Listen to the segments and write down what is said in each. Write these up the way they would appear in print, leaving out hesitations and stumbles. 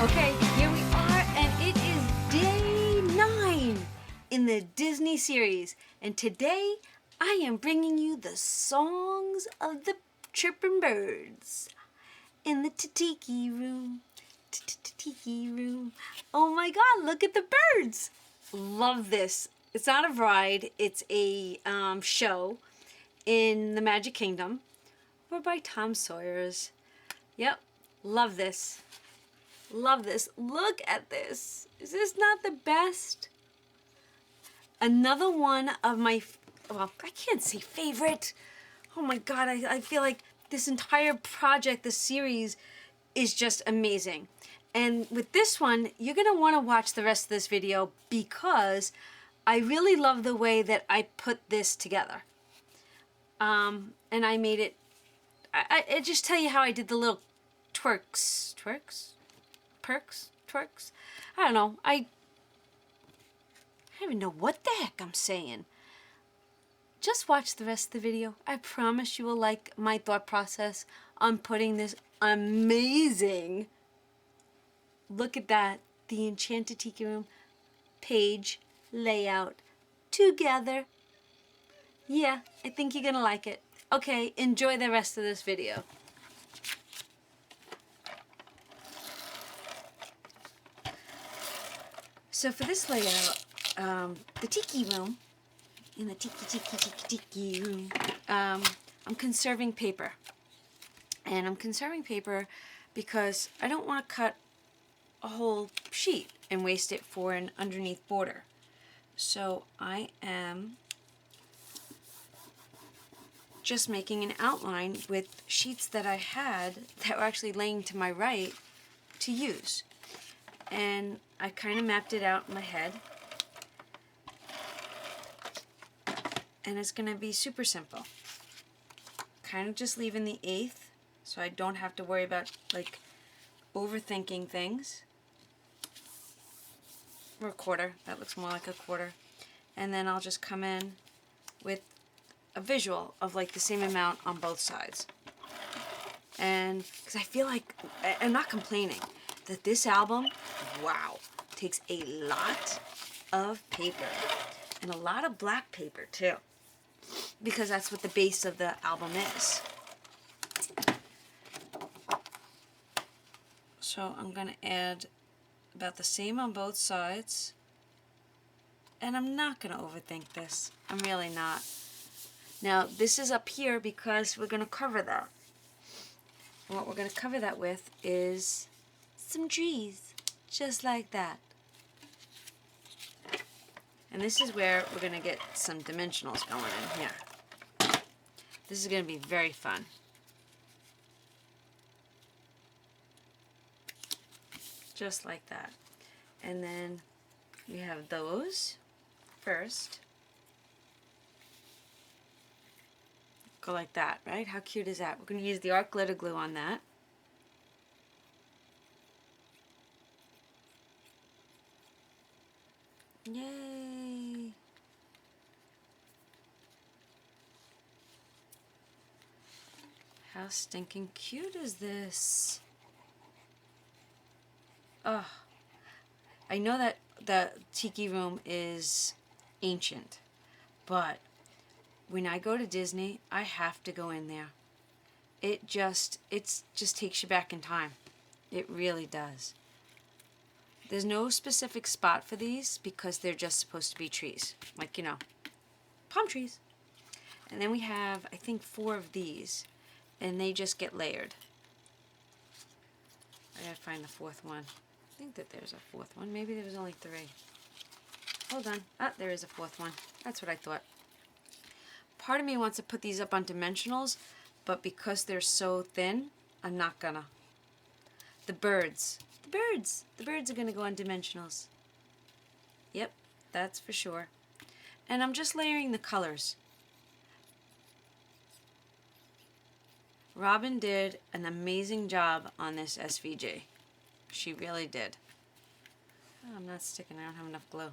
Okay, here we are, and it is day 9 in the Disney series. And today, I am bringing you the songs of the chirping birds in the Tiki room. Tiki room. Oh my God! Look at the birds. Love this. It's not a ride. It's a show in the Magic Kingdom. Or by Tom Sawyer's. Yep. Love this. Love this. Look at this. Is this not the best? Another one of my, well, I can't say favorite. Oh my God, I feel like this entire project, this series, is just amazing. And with this one, you're going to want to watch the rest of this video because I really love the way that I put this together. And I made it, I just tell you how I did the little twerks. I don't know. I don't even know what the heck I'm saying. Just watch the rest of the video. I promise you will like my thought process on putting this amazing, look at that, the Enchanted Tiki Room page layout together. Yeah, I think you're gonna like it. Okay, enjoy the rest of this video. So for this layout, the Tiki Room, in the Tiki Room, I'm conserving paper. And I'm conserving paper because I don't want to cut a whole sheet and waste it for an underneath border. So I am just making an outline with sheets that I had that were actually laying to my right to use. And I kind of mapped it out in my head. And it's going to be super simple. Kind of just leaving the 1/8 so I don't have to worry about like overthinking things. Or a 1/4. That looks more like a 1/4. And then I'll just come in with a visual of like the same amount on both sides. And because I feel like, I'm not complaining, that this album, wow, takes a lot of paper. And a lot of black paper too. Because that's what the base of the album is. So I'm going to add about the same on both sides. And I'm not going to overthink this. I'm really not. Now this is up here because we're going to cover that. And what we're going to cover that with is some trees. Just like that. And this is where we're going to get some dimensionals going in here. This is going to be very fun. Just like that. And then we have those first. Go like that, right? How cute is that? We're going to use the art glitter glue on that. Yay! How stinking cute is this? Oh, I know that the Tiki Room is ancient, but when I go to Disney, I have to go in there. It just takes you back in time. It really does. There's no specific spot for these because they're just supposed to be trees. Like, you know, palm trees. And then we have, I think, 4 of these. And they just get layered. I gotta find the 4th one. I think that there's a 4th one. Maybe there was only 3. Hold on. Ah, there is a 4th one. That's what I thought. Part of me wants to put these up on dimensionals, but because they're so thin, I'm not gonna. The birds. The birds are going to go on dimensionals. Yep, that's for sure. And I'm just layering the colors. Robin did an amazing job on this SVG. She really did. Oh, I'm not sticking. I don't have enough glue.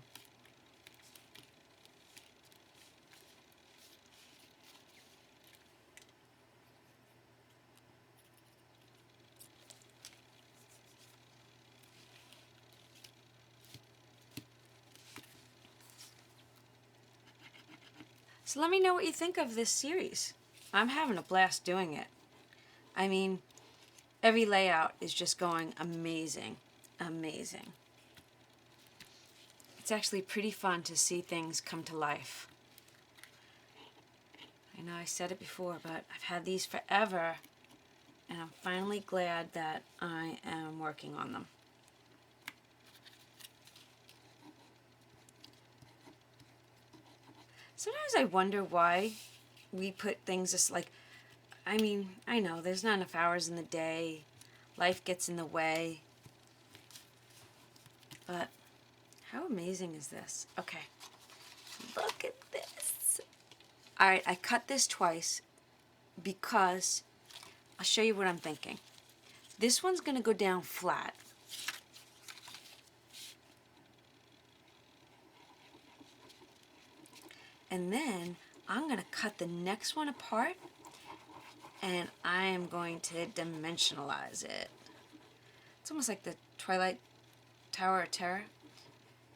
So let me know what you think of this series. I'm having a blast doing it. I mean, every layout is just going amazing, amazing. It's actually pretty fun to see things come to life. I know I said it before, but I've had these forever, and I'm finally glad that I am working on them. Sometimes I wonder why we put things just like, I mean, I know there's not enough hours in the day, life gets in the way, but how amazing is this? Okay, look at this. Alright, I cut this twice because I'll show you what I'm thinking. This one's going to go down flat. And then I'm going to cut the next one apart and I am going to dimensionalize it. It's almost like the Twilight Tower of Terror.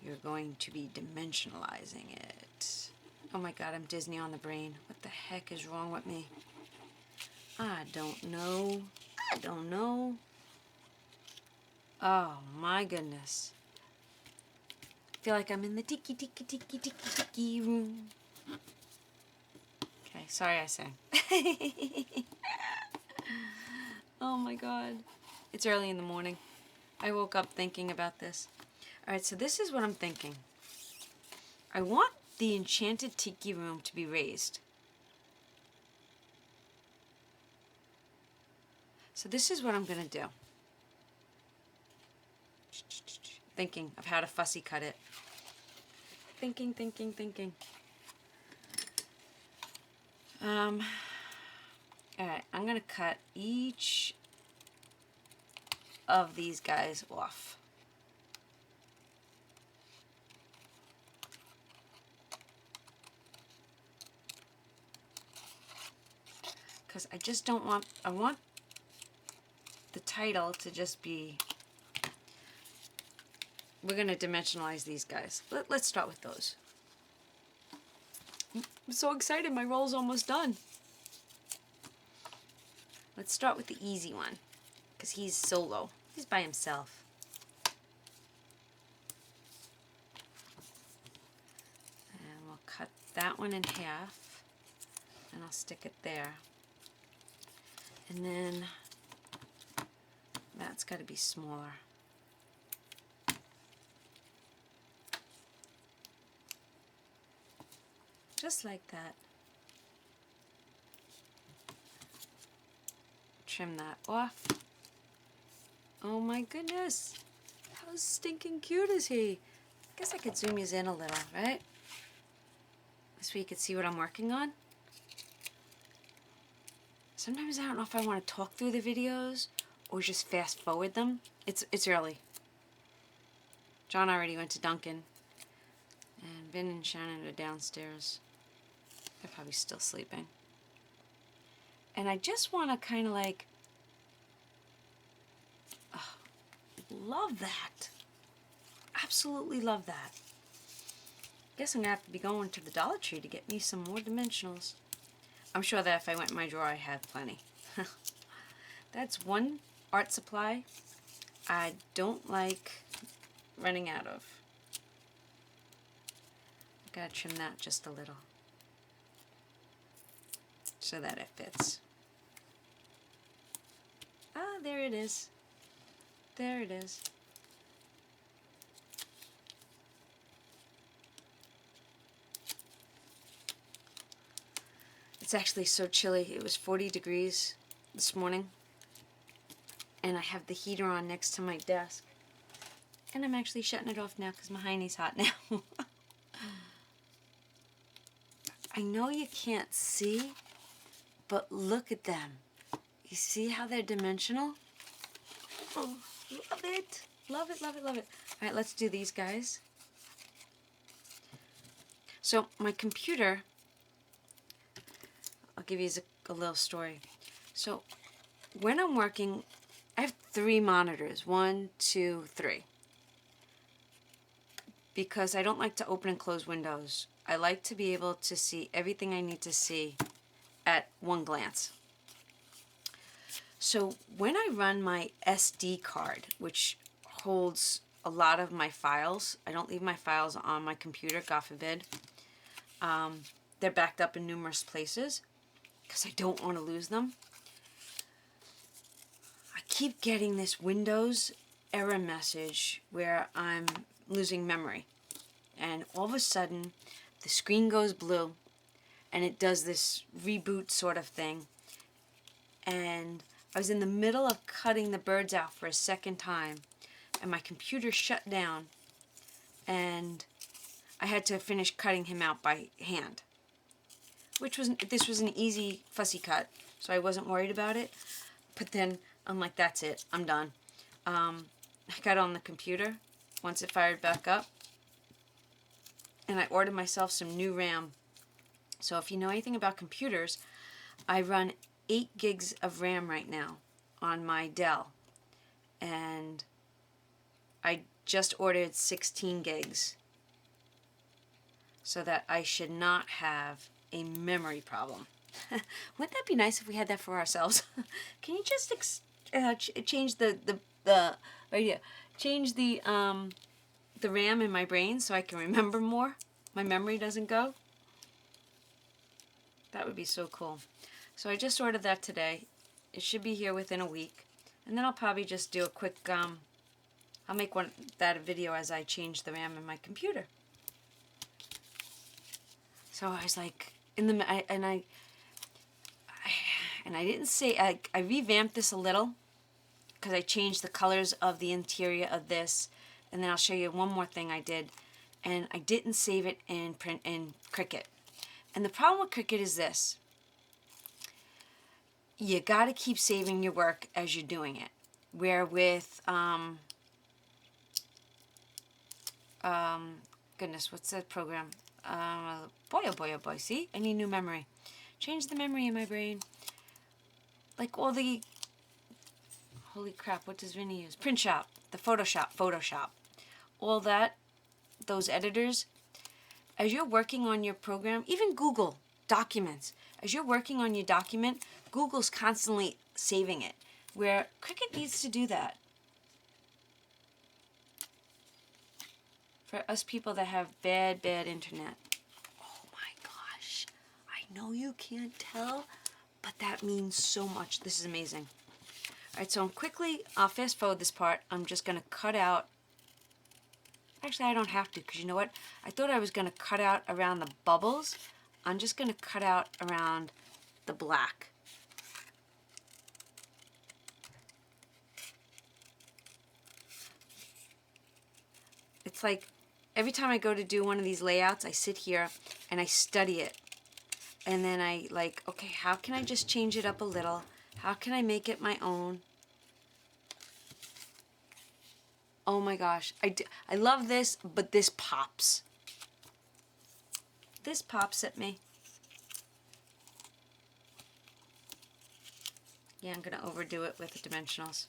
You're going to be dimensionalizing it. Oh my God, I'm Disney on the brain. What the heck is wrong with me? I don't know. I don't know. Oh my goodness. I feel like I'm in the tiki tiki tiki tiki tiki room. Okay, sorry I sang. Oh my God. It's early in the morning. I woke up thinking about this. Alright, so this is what I'm thinking. I want the Enchanted Tiki room to be raised. So this is what I'm going to do. Thinking of how to fussy cut it. Thinking. Alright, I'm going to cut each of these guys off. Because I just don't want, I want the title to just be, we're going to dimensionalize these guys. Let's start with those. I'm so excited, my roll's almost done. Let's start with the easy one, because he's solo. He's by himself. And we'll cut that one in half, and I'll stick it there. And then that's got to be smaller. Just like that. Trim that off. Oh my goodness. How stinking cute is he? I guess I could zoom you in a little, right? This way you could see what I'm working on. Sometimes I don't know if I want to talk through the videos or just fast forward them. It's early. John already went to Duncan. And Ben and Shannon are downstairs. They're probably still sleeping. And I just want to kind of like, oh, love that. Absolutely love that. Guess I'm going to have to be going to the Dollar Tree to get me some more dimensionals. I'm sure that if I went in my drawer, I have plenty. That's one art supply I don't like running out of. I've got to trim that just a little so that it fits. Ah, there it is. There it is. It's actually so chilly. It was 40 degrees this morning. And I have the heater on next to my desk. And I'm actually shutting it off now because my hiney's hot now. I know you can't see, but look at them. You see how they're dimensional? Oh, love it. Love it, love it, love it. All right, let's do these guys. So my computer, I'll give you a little story. So when I'm working, I have 3 monitors, 1, 2, 3. Because I don't like to open and close windows. I like to be able to see everything I need to see at one glance. So when I run my SD card, which holds a lot of my files, I don't leave my files on my computer, God forbid. They're backed up in numerous places because I don't want to lose them. I keep getting this Windows error message where I'm losing memory. And all of a sudden, the screen goes blue and it does this reboot sort of thing. And I was in the middle of cutting the birds out for a second time, and my computer shut down, and I had to finish cutting him out by hand. This was an easy, fussy cut, so I wasn't worried about it. But then I'm like, that's it, I'm done. I got on the computer once it fired back up, and I ordered myself some new RAM. So if you know anything about computers, I run 8 gigs of RAM right now on my Dell, and I just ordered 16 gigs so that I should not have a memory problem. Wouldn't that be nice if we had that for ourselves? Can you just change the right here, change the RAM in my brain so I can remember more? My memory doesn't go. That would be so cool. So I just ordered that today. It should be here within a week. And then I'll probably just do a quick, I'll make a video as I change the RAM in my computer. So I was like, and I didn't say, I revamped this a little because I changed the colors of the interior of this. And then I'll show you one more thing I did. And I didn't save it in Cricut. And the problem with Cricut is this. You got to keep saving your work as you're doing it. Where with, goodness, what's that program? Boy, oh boy, oh boy. See, I need new memory. Change the memory in my brain. Like all the, holy crap, what does Vinny use? Print Shop, the Photoshop. All that, those editors. As you're working on your program, even Google Documents, as you're working on your document, Google's constantly saving it, where Cricut needs to do that. For us people that have bad internet. Oh my gosh, I know you can't tell, but that means so much. This is amazing. All right, so I'll fast forward this part. I'm just going to cut out. Actually, I don't have to, because you know what? I thought I was going to cut out around the bubbles. I'm just going to cut out around the black. It's like every time I go to do one of these layouts, I sit here and I study it. And then I like, okay, how can I just change it up a little? How can I make it my own? Oh my gosh, I love this, but this pops. This pops at me. Yeah, I'm going to overdo it with the dimensionals.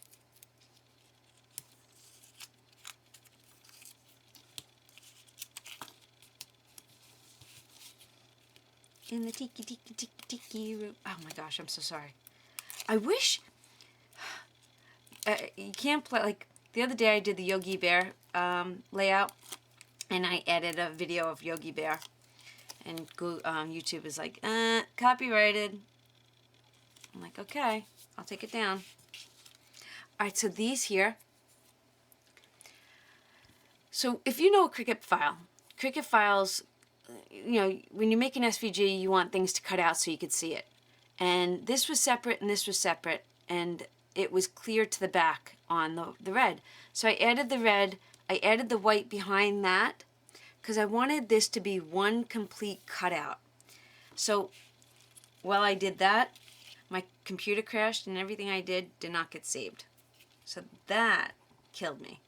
In the tiki room. Oh my gosh, I'm so sorry. I wish you can't play, like the other day I did the Yogi Bear layout, and I added a video of Yogi Bear, and YouTube is like, copyrighted. I'm like, okay, I'll take it down. Alright, so these here. So if you know a Cricut files, you know, when you make an SVG, you want things to cut out so you could see it. And this was separate and this was separate, and it was clear to the back on the red. So I added the red, I added the white behind that, because I wanted this to be one complete cutout. So while I did that, my computer crashed and everything I did not get saved. So that killed me.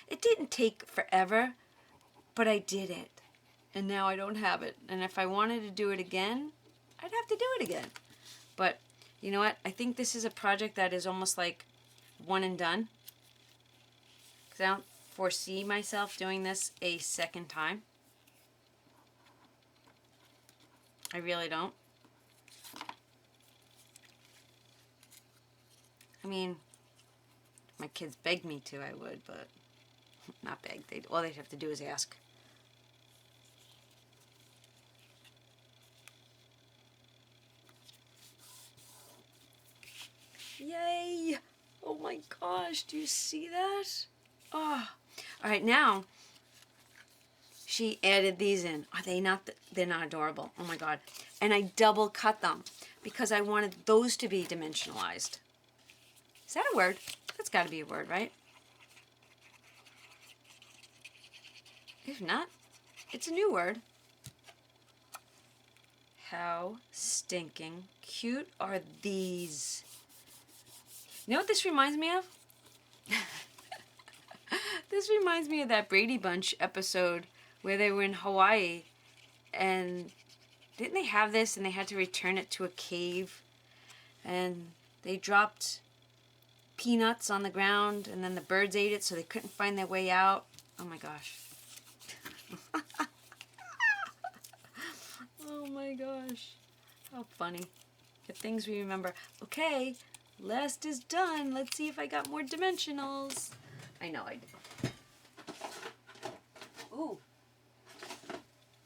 It didn't take forever, but I did it. And now I don't have it. And if I wanted to do it again, I'd have to do it again. But you know what? I think this is a project that is almost like one and done. Because I don't foresee myself doing this a second time. I really don't. I mean, if my kids begged me to, I would, but not beg. All they'd have to do is ask. Yay! Oh my gosh, do you see that? Oh. All right, now she added these in. Are they not? They're not adorable. Oh my god. And I double cut them because I wanted those to be dimensionalized. Is that a word? That's got to be a word, right? If not, it's a new word. How stinking cute are these? You know what this reminds me of? This reminds me of that Brady Bunch episode where they were in Hawaii, and didn't they have this and they had to return it to a cave, and they dropped peanuts on the ground and then the birds ate it so they couldn't find their way out. Oh my gosh. Oh my gosh. How funny. The things we remember. Okay, last is done. Let's see if I got more dimensionals. I know I did. Ooh.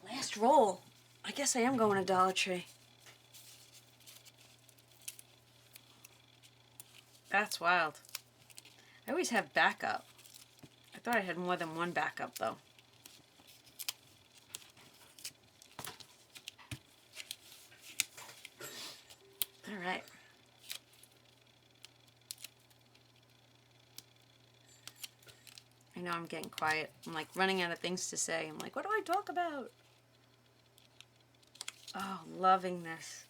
Last roll. I guess I am going to Dollar Tree. That's wild. I always have backup. I thought I had more than one backup though. All right. I know I'm getting quiet. I'm like running out of things to say. I'm like, what do I talk about? Oh, loving this.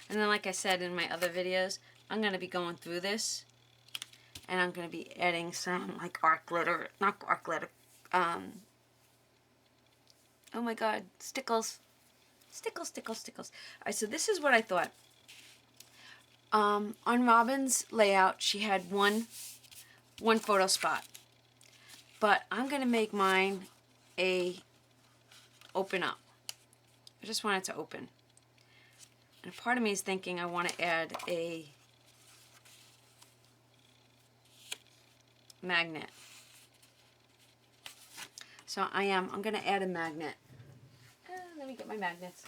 And then like I said in my other videos, I'm going to be going through this and I'm going to be adding some like art glitter, not art glitter, oh my god, stickles. Stickles, stickles, stickles. Alright, so this is what I thought. On Robin's layout, she had one photo spot. But I'm going to make mine a open up. I just want it to open. And a part of me is thinking I want to add a magnet. So I'm going to add a magnet. Let me get my magnets.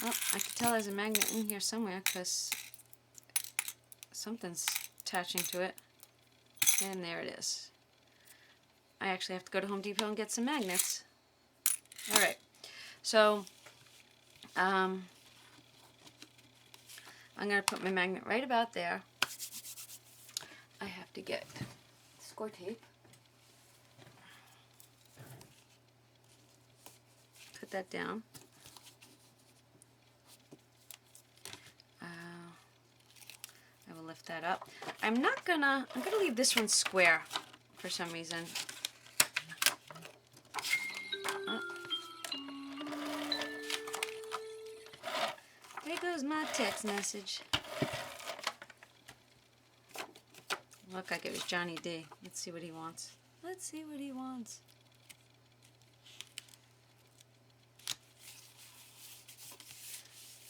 Well, I can tell there's a magnet in here somewhere because something's attaching to it. And there it is. I actually have to go to Home Depot and get some magnets. Alright, so I'm going to put my magnet right about there. I have to get score tape. Put that down. I will lift that up. I'm gonna leave this one square for some reason. Oh. There goes my text message. Look like it was Johnny D. Let's see what he wants. Let's see what he wants.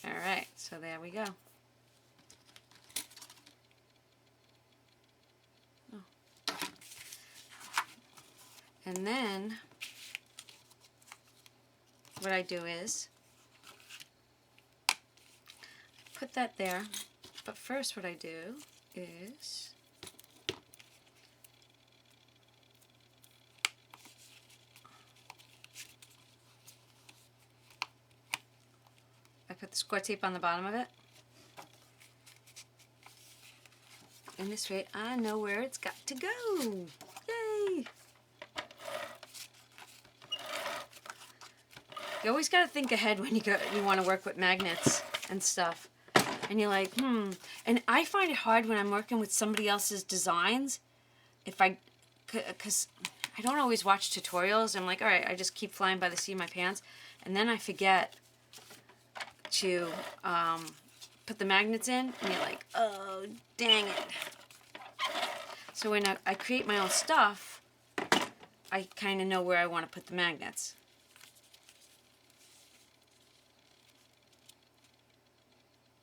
Alright, so there we go. Oh. And then what I do is put that there. But first what I do is I put the score tape on the bottom of it. And this way I know where it's got to go. Yay! You always got to think ahead when you want to work with magnets and stuff. And you're like, And I find it hard when I'm working with somebody else's designs. Because I don't always watch tutorials. I'm like, all right, I just keep flying by the seat of my pants. And then I forget to put the magnets in, and you're like, oh, dang it. So when I create my own stuff, I kind of know where I want to put the magnets.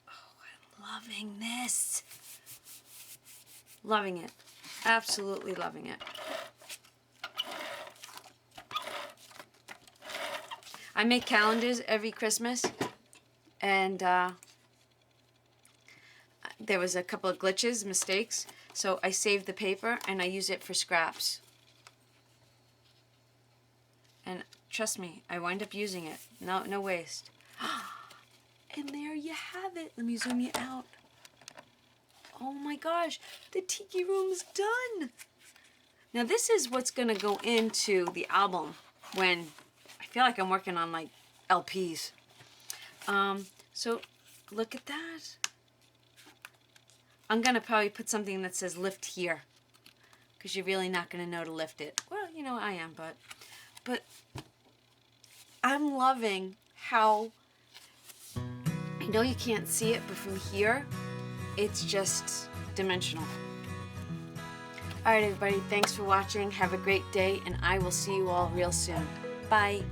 Oh, I'm loving this. Loving it. Absolutely loving it. I make calendars every Christmas, and there was a couple of glitches, mistakes, so I saved the paper and I use it for scraps. And trust me, I wind up using it. No waste. And there you have it. Let me zoom you out. Oh my gosh, the tiki room's done. Now this is what's gonna go into the album when I feel like I'm working on like LPs. So look at that. I'm gonna probably put something that says lift here, because you're really not gonna know to lift it. Well, you know, I am, but I'm loving how, I know you can't see it, but from here, it's just dimensional. All right, everybody, thanks for watching. Have a great day, and I will see you all real soon. Bye.